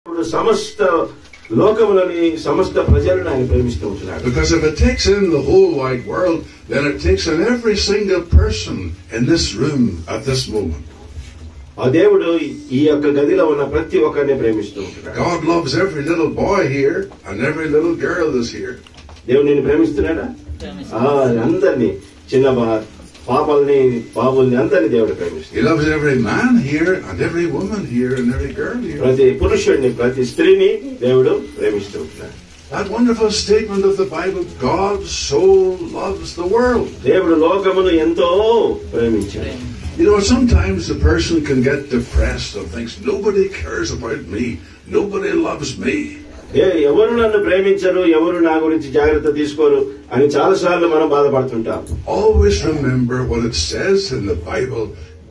సమస్త లోకములని సమస్త ప్రజలను ఆయన ప్రేమిస్తూ ఉంటున్నాడు. Because if it takes in the whole wide world, then it takes in every single person in this room at this moment. ఆ దేవుడు ఈ యొక్క గదిలో ఉన్న ప్రతి ఒక్కరిని ప్రేమిస్తూ ఉంటున్నాడు. God loves every little boy here and every little girl that's here. దేవుడు నిన్ను ప్రేమిస్తున్నాడా? అందరినీ, చిన్న పాపల్ని బాబుల్ని అందరినీ దేవుడు ప్రేమిస్తున్నాడు. He loves every man here and every woman here and every girl here. ప్రతి పురుషుడిని ప్రతి స్త్రీని దేవుడు ప్రేమిస్తూ ఉంటున్నాడు. That wonderful statement of the Bible, God so loves the world. దేవుడు లోకమును ఎంతో ప్రేమించాడు. You know, sometimes a person can get depressed and thinks, nobody cares about me, nobody loves me. ఎవరు నన్ను ప్రేమించరు, ఎవరు నా గురించి జాగ్రత్త తీసుకోరు అని చాలాసార్లు మనం బాధపడుతుంటాం. Always remember what it says in the Bible,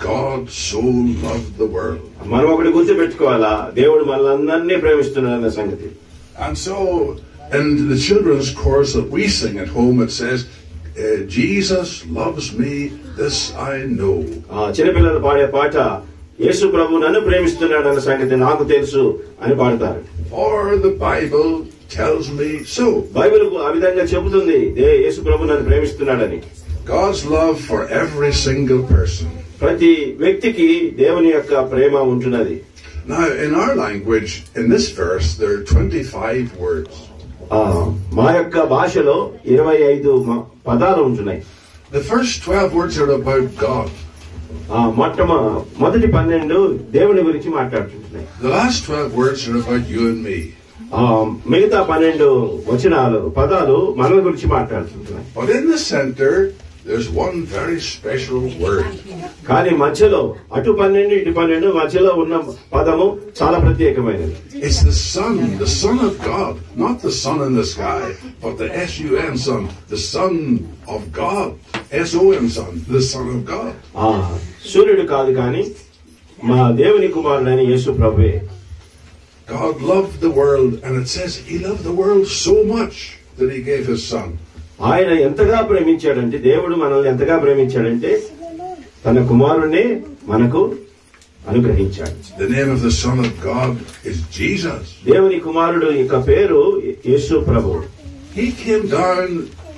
God so loved the world. మనం ఒకటి గుర్తుపెట్టుకోవాలా, దేవుడు మనల్ని ప్రేమిస్తున్నాడన్న సంగతి. And so in the children's chorus that we sing at home, it says, Jesus loves me, this I know. చిన్నపిల్లలు పాడే పాట, యేసు ప్రభు నన్ను ప్రేమిస్తున్నాడు అన్న సంగతి నాకు తెలుసు అని పాడతారు. For the Bible tells me so. Bible ఆ విధంగా చెబుతుంది, యేసు ప్రభు నన్ను ప్రేమిస్తున్నాడని. God's love for every single person. ప్రతి వ్యక్తికి దేవుని యొక్క ప్రేమ ఉంటున్నది. Now in our language, in this verse, there are 25 words. మా యొక్క భాషలో 25 పదాలు ఉంటున్నాయి. The first 12 words are about God. మొదటి 12 దేవుని గురించి మాట్లాడుతుంటున్నాయి. The last 12 words are about you and me. మిగతా 12 పదాలు మన గురించి మాట్లాడుతుంటున్నాయి. But in the center, there's one very special word. కానీ మధ్యలో అటు 12 ఇటు 12 మధ్యలో ఉన్న పదము చాలా ప్రత్యేకమైనది. It's the Son of God, not the sun in the sky, but the S-U-N Son, the Son of God, S-O-N Son, the Son of God. సూర్యుడు కాదు కానీ మా దేవుని కుమారుడైన యేసు ప్రభువే. God loved the world, and it says He loved the world so much that He gave His Son. ఆయన ఎంతగా ప్రేమించాడంటే, దేవుడు మనల్ని ఎంతగా ప్రేమించాడంటే తన కుమారుణ్ణి మనకు అనుగ్రహించాడు. The name of the Son of God is Jesus. దేవుని కుమారుడు యొక్క పేరు యేసు ప్రభువు. He came down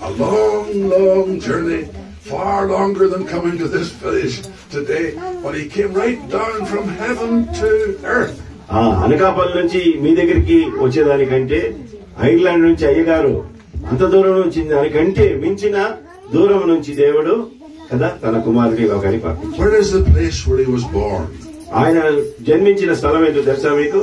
a long journey, far longer than coming to this village today, but He came right down from heaven to earth. Anakapalli నుంచి మీ దగ్గరికి వచ్చేదానికంటే Ireland నుంచి అయ్యగారు అంత దూరం నుంచి దానికంటే మించిన దూరం నుంచి దేవుడు కదా తన కుమారుడి లోకానికి పంపించాడు. Where is the place where He was born? ఆయన జన్మించిన స్థలం ఏంటో తెలుసా మీకు?